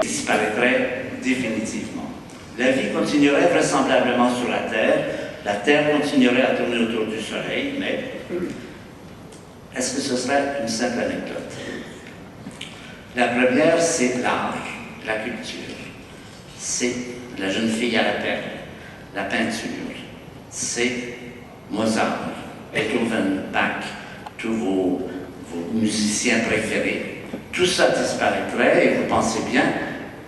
disparaîtrait définitivement. La vie continuerait vraisemblablement sur la Terre continuerait à tourner autour du Soleil, mais est-ce que ce serait une simple anecdote? La première, c'est l'art, la culture. C'est la jeune fille à la perle, la peinture. C'est Mozart, Beethoven, Bach, tous vos musiciens préférés. Tout ça disparaîtrait et vous pensez bien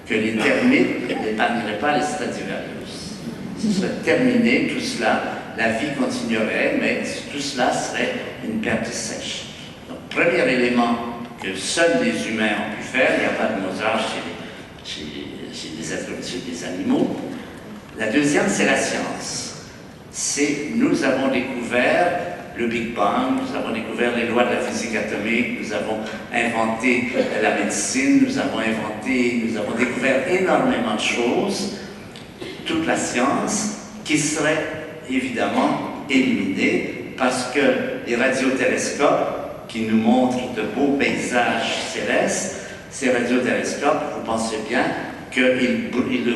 que les termites n'épargneraient pas les Stradivarius. Ce serait terminé, tout cela, la vie continuerait, mais tout cela serait une perte sèche. Donc, premier élément que seuls les humains ont pu faire, il n'y a pas de Mozart chez les animaux. La deuxième, c'est la science. Nous avons découvert le Big Bang, nous avons découvert les lois de la physique atomique, nous avons inventé la médecine, nous avons découvert énormément de choses, toute la science qui serait évidemment éliminée parce que les radiotélescopes qui nous montrent de beaux paysages célestes, ces radiotélescopes, vous pensez bien qu'ils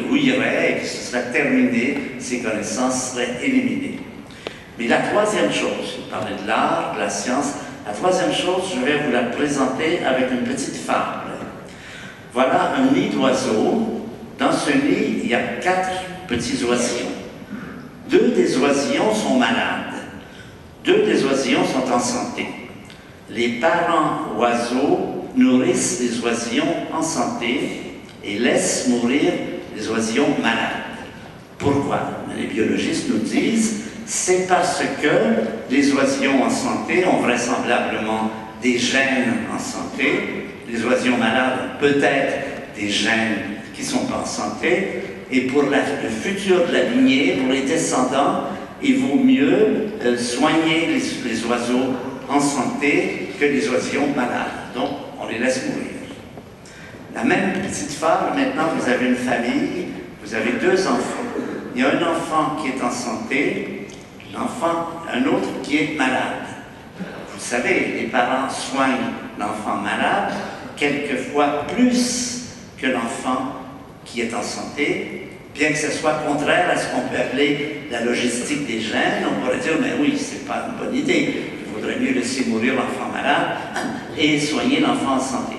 rouilleraient et que ce serait terminé, ces connaissances seraient éliminées. Mais la troisième chose, je parlais de l'art, de la science, la troisième chose, je vais vous la présenter avec une petite fable. Voilà un nid d'oiseaux. Dans ce nid, il y a 4 petits oisillons. 2 des oisillons sont malades. 2 des oisillons sont en santé. Les parents oiseaux nourrissent les oisillons en santé et laissent mourir les oisillons malades. Pourquoi? Les biologistes nous disent c'est parce que les oisillons en santé ont vraisemblablement des gènes en santé, les oisillons malades ont peut-être des gènes qui ne sont pas en santé, et pour le futur de la lignée, pour les descendants, il vaut mieux soigner les oiseaux en santé que les oisillons malades. Donc, on les laisse mourir. La même petite fable, maintenant, vous avez une famille, vous avez 2 enfants. Il y a un enfant qui est en santé, un autre qui est malade. Vous savez, les parents soignent l'enfant malade quelquefois plus que l'enfant qui est en santé, bien que ce soit contraire à ce qu'on peut appeler la logistique des gènes. On pourrait dire, mais oui, c'est pas une bonne idée. Il vaudrait mieux laisser mourir l'enfant malade et soigner l'enfant en santé.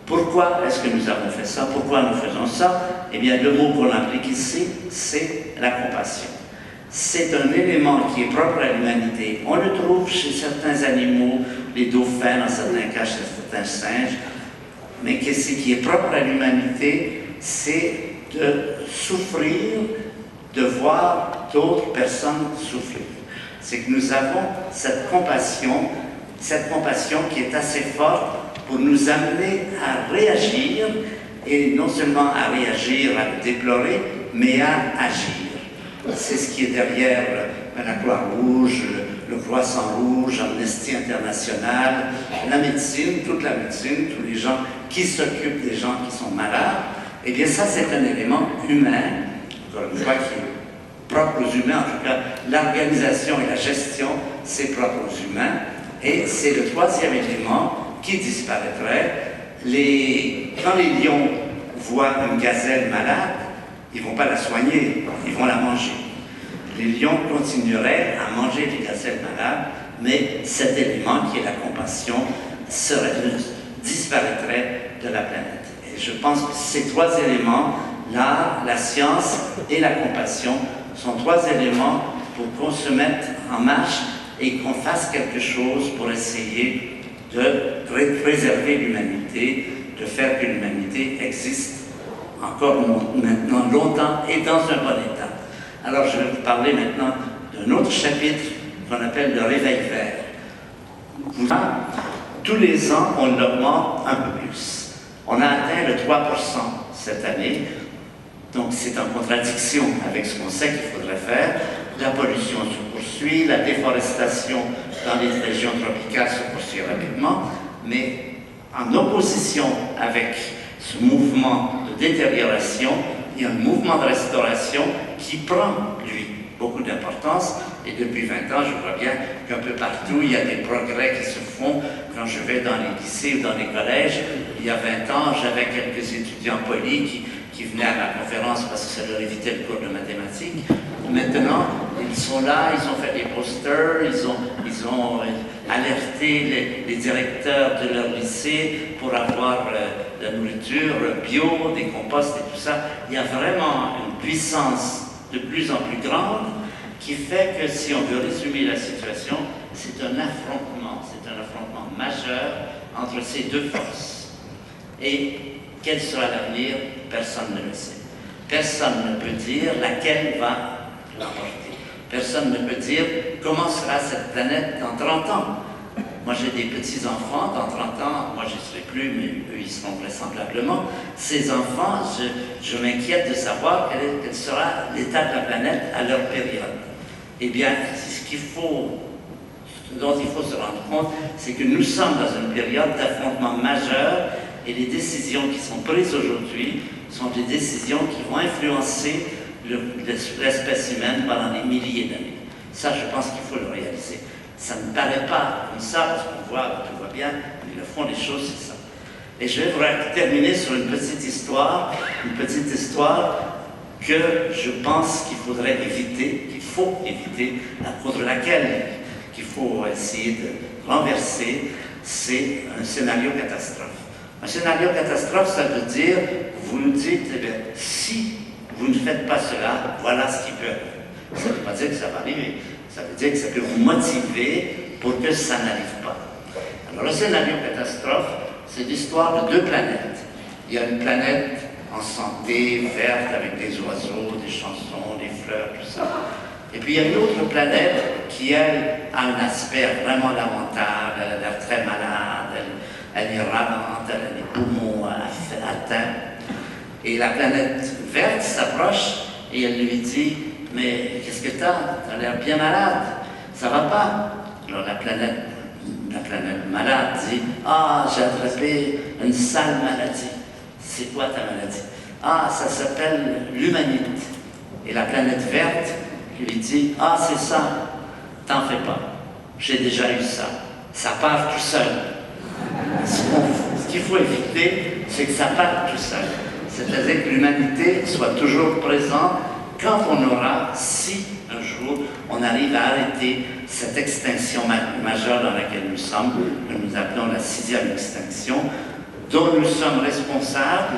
Pourquoi est-ce que nous avons fait ça? Pourquoi nous faisons ça? Eh bien, le mot qu'on applique ici, c'est la compassion. C'est un élément qui est propre à l'humanité. On le trouve chez certains animaux, les dauphins, dans certains cas, chez certains singes, mais ce qui est propre à l'humanité, c'est de souffrir, de voir d'autres personnes souffrir. C'est que nous avons cette compassion qui est assez forte pour nous amener à réagir, et non seulement à réagir, à le déplorer, mais à agir. C'est ce qui est derrière la Croix-Rouge, le Croissant-Rouge, Amnesty International, la médecine, toute la médecine, tous les gens qui s'occupent des gens qui sont malades. Eh bien, ça, c'est un élément humain, encore une fois, qui est propre aux humains. En tout cas, l'organisation et la gestion, c'est propre aux humains. Et c'est le troisième élément qui disparaîtrait. Quand les lions voient une gazelle malade, ils ne vont pas la soigner, ils vont la manger. Les lions continueraient à manger les gazelles malades, mais cet élément qui est la compassion disparaîtrait de la planète. Et je pense que ces 3 éléments, l'art, la science et la compassion, sont 3 éléments pour qu'on se mette en marche et qu'on fasse quelque chose pour essayer de préserver l'humanité, de faire que l'humanité existe encore maintenant longtemps et dans un bon état. Alors je vais vous parler maintenant d'un autre chapitre qu'on appelle le réveil vert. Tous les ans, on l'augmente un peu plus. On a atteint le 3% cette année, donc c'est en contradiction avec ce qu'on sait qu'il faudrait faire. La pollution se poursuit, la déforestation dans les régions tropicales se poursuit rapidement, mais en opposition avec ce mouvement de détérioration, il y a un mouvement de restauration qui prend, lui, beaucoup d'importance. Et depuis 20 ans, je vois bien qu'un peu partout, il y a des progrès qui se font. Quand je vais dans les lycées ou dans les collèges, il y a 20 ans, j'avais quelques étudiants polis qui venaient à ma conférence parce que ça leur évitait le cours de mathématiques. Maintenant, ils sont là, ils ont fait des posters, ils ont alerté les directeurs de leur lycée pour avoir de la nourriture bio, des composts et tout ça. Il y a vraiment une puissance de plus en plus grande qui fait que si on veut résumer la situation, c'est un affrontement majeur entre ces deux forces. Et quel sera l'avenir? Personne ne le sait. Personne ne peut dire laquelle va l'emporter. Personne ne peut dire comment sera cette planète dans 30 ans. Moi, j'ai des petits-enfants, dans 30 ans, moi, je ne serai plus, mais eux, ils seront vraisemblablement. Ces enfants, je m'inquiète de savoir quel sera l'état de la planète à leur période. Eh bien, ce dont il faut se rendre compte, c'est que nous sommes dans une période d'affrontement majeur et les décisions qui sont prises aujourd'hui sont des décisions qui vont influencer l'espèce humaine pendant des milliers d'années. Ça, je pense qu'il faut le réaliser. Ça ne paraît pas comme ça, parce qu'on voit, tout va bien, mais le fond des choses, c'est ça. Et je vais terminer sur une petite histoire que je pense qu'il faudrait éviter, qu'il faut éviter, contre laquelle qu'il faut essayer de renverser, c'est un scénario catastrophe. Un scénario catastrophe, ça veut dire, vous nous dites, eh bien, si vous ne faites pas cela, voilà ce qui peut arriver. Ça ne veut pas dire que ça va arriver. Ça veut dire que ça peut vous motiver pour que ça n'arrive pas. Alors, le scénario catastrophe, c'est l'histoire de deux planètes. Il y a une planète en santé, verte, avec des oiseaux, des chansons, des fleurs, tout ça. Et puis, il y a une autre planète qui, elle, a un aspect vraiment lamentable. Elle a l'air très malade, elle est ramante, elle a les poumons atteints. Et la planète verte s'approche et elle lui dit « Mais qu'est-ce que t'as? T'as l'air bien malade. Ça va pas? » Alors la planète malade dit « Ah, j'ai attrapé une sale maladie. » « C'est quoi ta maladie? »« Ah, ça s'appelle l'humanité. » Et la planète verte lui dit « Ah, c'est ça. T'en fais pas. J'ai déjà eu ça. Ça part tout seul. » Ce qu'il faut éviter, c'est que ça parte tout seul. C'est-à-dire que l'humanité soit toujours présente quand on aura, si un jour on arrive à arrêter cette extinction majeure dans laquelle nous sommes, que nous appelons la 6e extinction, dont nous sommes responsables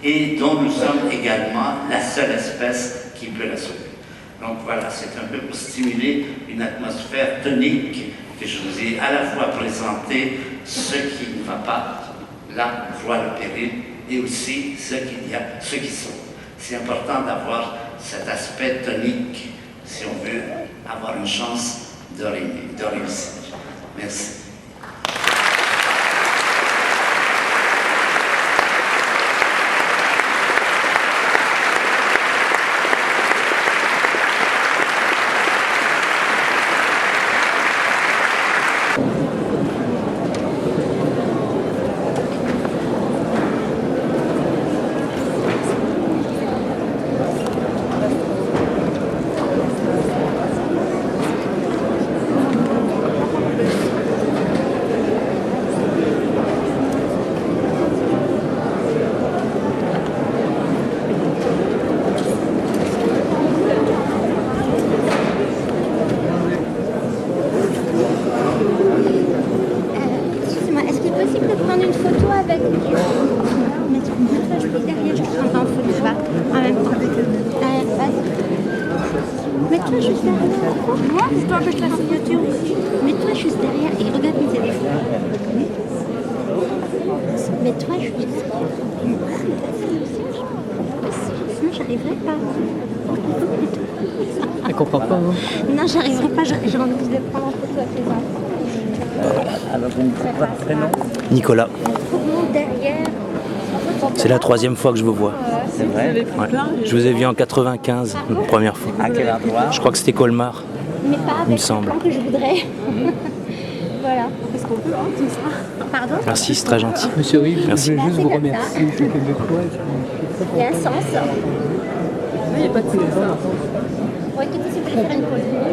et dont nous sommes également la seule espèce qui peut la sauver. Donc voilà, c'est un peu pour stimuler une atmosphère tonique que je vous ai à la fois présenté ce qui ne va pas, là on voit le péril, et aussi ce qui sauve. C'est important d'avoir cet aspect tonique si on veut avoir une chance de réussir. Merci. Mets-toi juste derrière. Moi, je dois mettre la signature ici. Mets-toi juste derrière et regarde mes téléphones. Mets-toi juste derrière. Sinon, j'arriverai pas. Elle comprend pas, hein? Non, j'arriverai pas. J'ai envie de prendre en photo avec les enfants. Alors, vous ne dites pas de prénom? Nicolas. Derrière. C'est la 3e fois que je vous vois. C'est vrai? Ouais. Je vous ai vu en 95, la première fois. À quel endroit? Je crois que c'était Colmar. Mais pas avec Il me semble. le temps que je voudrais. Voilà. Est-ce qu'on peut tout ça? Pardon? Merci, c'est très gentil. Monsieur Rive, Merci. je veux juste C'est vous comme remercier. ça. De quoi? Il y a un sens. Il n'y a pas de sens. Ouais, toi aussi, vous voulez faire une pause.